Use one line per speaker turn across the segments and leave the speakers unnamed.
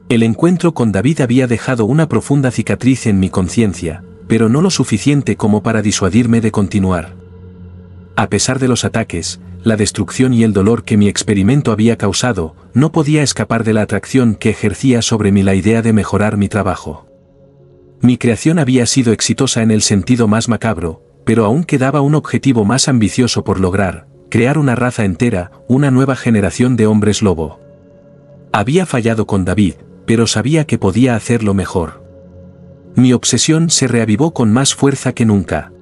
El encuentro con David había dejado una profunda cicatriz en mi conciencia, pero no lo suficiente como para disuadirme de continuar. A pesar de los ataques, la destrucción y el dolor que mi experimento había causado, no podía escapar de la atracción que ejercía sobre mí la idea de mejorar mi trabajo. Mi creación había sido exitosa en el sentido más macabro, pero aún quedaba un objetivo más ambicioso por lograr: crear una raza entera, una nueva generación de hombres lobo. Había fallado con David, pero sabía que podía hacerlo mejor. Mi obsesión se reavivó con más fuerza que nunca.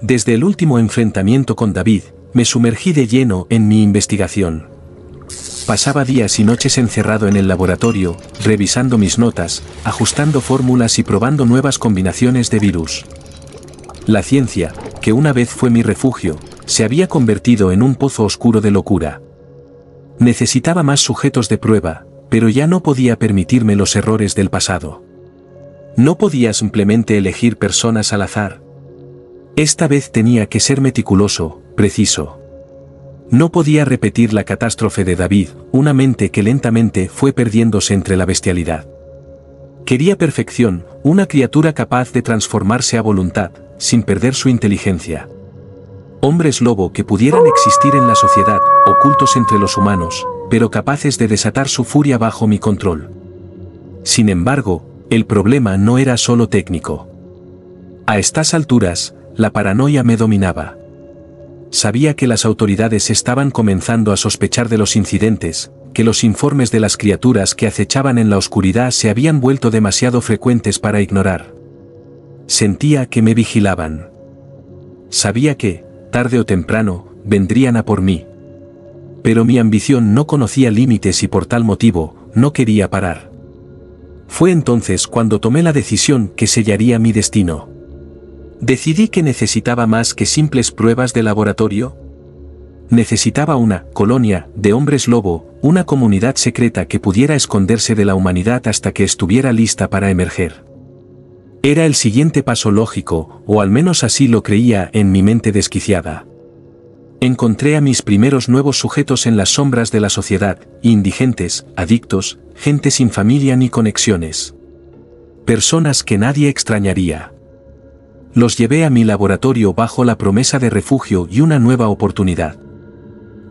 Desde el último enfrentamiento con David, me sumergí de lleno en mi investigación. Pasaba días y noches encerrado en el laboratorio, revisando mis notas, ajustando fórmulas y probando nuevas combinaciones de virus. La ciencia, que una vez fue mi refugio, se había convertido en un pozo oscuro de locura. Necesitaba más sujetos de prueba, pero ya no podía permitirme los errores del pasado. No podía simplemente elegir personas al azar. Esta vez tenía que ser meticuloso, preciso. No podía repetir la catástrofe de David, una mente que lentamente fue perdiéndose entre la bestialidad. Quería perfección, una criatura capaz de transformarse a voluntad, sin perder su inteligencia. Hombres lobo que pudieran existir en la sociedad, ocultos entre los humanos, pero capaces de desatar su furia bajo mi control. Sin embargo, el problema no era solo técnico. A estas alturas, la paranoia me dominaba. Sabía que las autoridades estaban comenzando a sospechar de los incidentes, que los informes de las criaturas que acechaban en la oscuridad se habían vuelto demasiado frecuentes para ignorar. Sentía que me vigilaban. Sabía que, tarde o temprano, vendrían a por mí. Pero mi ambición no conocía límites y por tal motivo, no quería parar. Fue entonces cuando tomé la decisión que sellaría mi destino. Decidí que necesitaba más que simples pruebas de laboratorio. Necesitaba una colonia de hombres lobo, una comunidad secreta que pudiera esconderse de la humanidad hasta que estuviera lista para emerger. Era el siguiente paso lógico, o al menos así lo creía en mi mente desquiciada. Encontré a mis primeros nuevos sujetos en las sombras de la sociedad: indigentes, adictos, gente sin familia ni conexiones. Personas que nadie extrañaría. Los llevé a mi laboratorio bajo la promesa de refugio y una nueva oportunidad.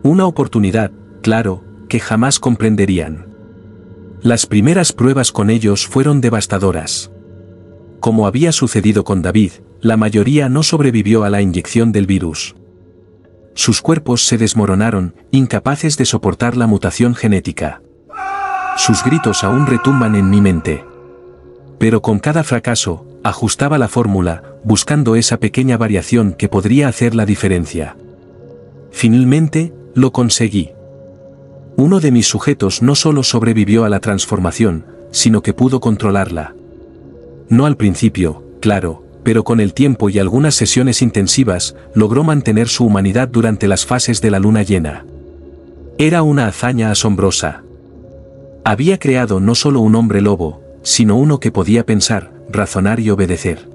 Una oportunidad, claro, que jamás comprenderían. Las primeras pruebas con ellos fueron devastadoras. Como había sucedido con David, la mayoría no sobrevivió a la inyección del virus. Sus cuerpos se desmoronaron, incapaces de soportar la mutación genética. Sus gritos aún retumban en mi mente. Pero con cada fracaso, ajustaba la fórmula, buscando esa pequeña variación que podría hacer la diferencia. Finalmente, lo conseguí. Uno de mis sujetos no solo sobrevivió a la transformación, sino que pudo controlarla. No al principio, claro, pero con el tiempo y algunas sesiones intensivas, logró mantener su humanidad durante las fases de la luna llena. Era una hazaña asombrosa. Había creado no solo un hombre lobo, sino uno que podía pensar, razonar y obedecer.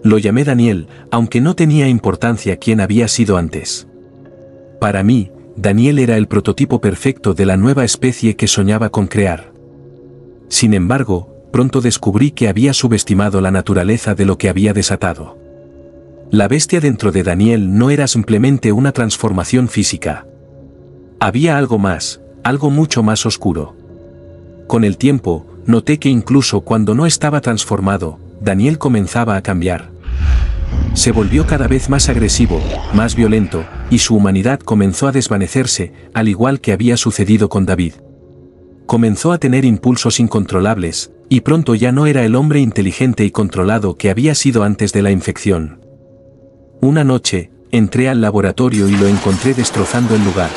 Lo llamé Daniel, aunque no tenía importancia quién había sido antes. Para mí, Daniel era el prototipo perfecto de la nueva especie que soñaba con crear. Sin embargo, pronto descubrí que había subestimado la naturaleza de lo que había desatado. La bestia dentro de Daniel no era simplemente una transformación física. Había algo más, algo mucho más oscuro. Con el tiempo, noté que incluso cuando no estaba transformado, Daniel comenzaba a cambiar. Se volvió cada vez más agresivo, más violento, y su humanidad comenzó a desvanecerse, al igual que había sucedido con David. Comenzó a tener impulsos incontrolables, y pronto ya no era el hombre inteligente y controlado que había sido antes de la infección. Una noche, entré al laboratorio y lo encontré destrozando el lugar.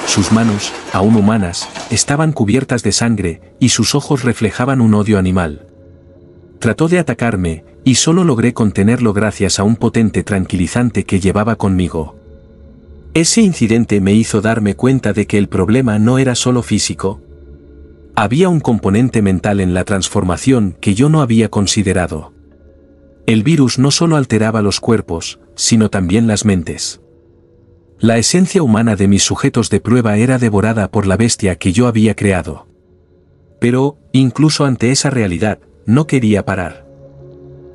Sus manos, aún humanas, estaban cubiertas de sangre, y sus ojos reflejaban un odio animal. Trató de atacarme, y solo logré contenerlo gracias a un potente tranquilizante que llevaba conmigo. Ese incidente me hizo darme cuenta de que el problema no era solo físico. Había un componente mental en la transformación que yo no había considerado. El virus no solo alteraba los cuerpos, sino también las mentes. La esencia humana de mis sujetos de prueba era devorada por la bestia que yo había creado. Pero, incluso ante esa realidad, no quería parar.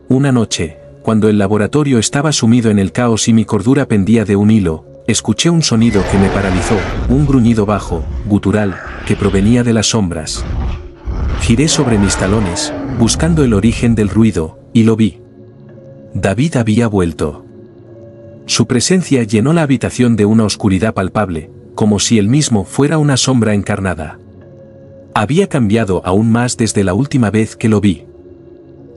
Una noche, cuando el laboratorio estaba sumido en el caos y mi cordura pendía de un hilo, escuché un sonido que me paralizó, un gruñido bajo, gutural, que provenía de las sombras. Giré sobre mis talones, buscando el origen del ruido, y lo vi. David había vuelto. Su presencia llenó la habitación de una oscuridad palpable, como si él mismo fuera una sombra encarnada. Había cambiado aún más desde la última vez que lo vi.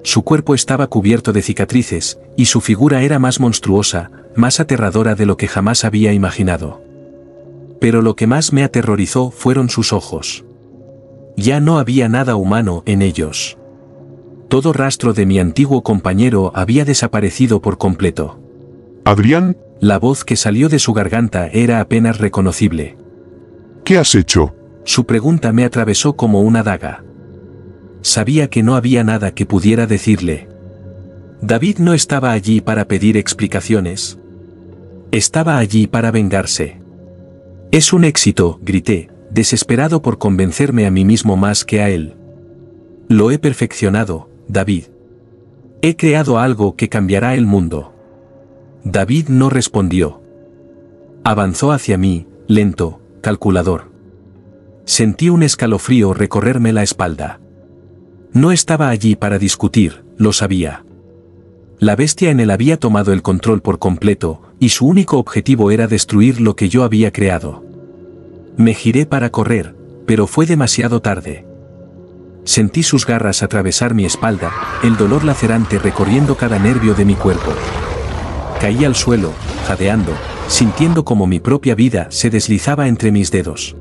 Su cuerpo estaba cubierto de cicatrices, y su figura era más monstruosa, más aterradora de lo que jamás había imaginado. Pero lo que más me aterrorizó fueron sus ojos. Ya no había nada humano en ellos. Todo rastro de mi antiguo compañero había desaparecido por completo.
Adrián,
La voz que salió de su garganta era apenas reconocible.
¿qué has hecho?
Su pregunta me atravesó como una daga. Sabía que no había nada que pudiera decirle. David no estaba allí para pedir explicaciones. Estaba allí para vengarse. Es un éxito, grité, desesperado por convencerme a mí mismo más que a él. Lo he perfeccionado, David. He creado algo que cambiará el mundo. David no respondió. Avanzó hacia mí, lento, calculador. Sentí un escalofrío recorrerme la espalda. No estaba allí para discutir, lo sabía. La bestia en él había tomado el control por completo, y su único objetivo era destruir lo que yo había creado. Me giré para correr, pero fue demasiado tarde. Sentí sus garras atravesar mi espalda, el dolor lacerante recorriendo cada nervio de mi cuerpo. Caí al suelo, jadeando, sintiendo como mi propia vida se deslizaba entre mis dedos.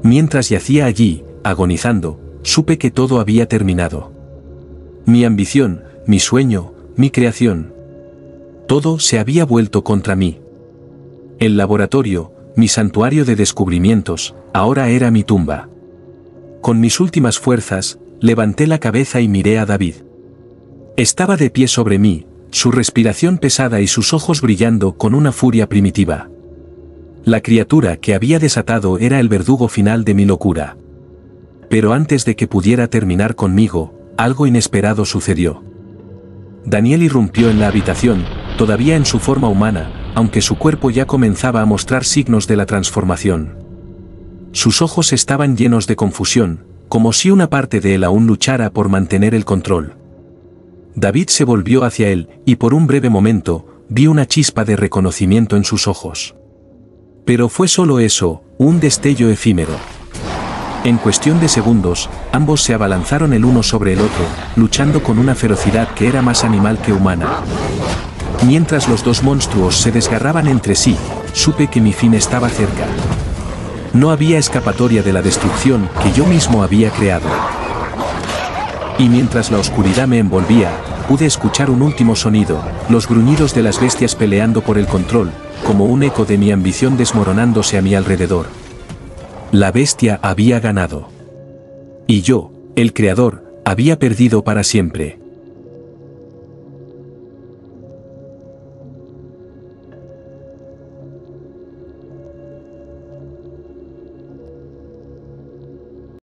Mientras yacía allí, agonizando, supe que todo había terminado. Mi ambición, mi sueño, mi creación. Todo se había vuelto contra mí. El laboratorio, mi santuario de descubrimientos, ahora era mi tumba. Con mis últimas fuerzas, levanté la cabeza y miré a David. Estaba de pie sobre mí, su respiración pesada y sus ojos brillando con una furia primitiva. La criatura que había desatado era el verdugo final de mi locura. Pero antes de que pudiera terminar conmigo, algo inesperado sucedió. Daniel irrumpió en la habitación, todavía en su forma humana, aunque su cuerpo ya comenzaba a mostrar signos de la transformación. Sus ojos estaban llenos de confusión, como si una parte de él aún luchara por mantener el control. David se volvió hacia él, y por un breve momento, vi una chispa de reconocimiento en sus ojos. Pero fue solo eso, un destello efímero. En cuestión de segundos, ambos se abalanzaron el uno sobre el otro, luchando con una ferocidad que era más animal que humana. Mientras los dos monstruos se desgarraban entre sí, supe que mi fin estaba cerca. No había escapatoria de la destrucción que yo mismo había creado. Y mientras la oscuridad me envolvía, pude escuchar un último sonido, los gruñidos de las bestias peleando por el control, como un eco de mi ambición desmoronándose a mi alrededor. La bestia había ganado. Y yo, el creador, había perdido para siempre.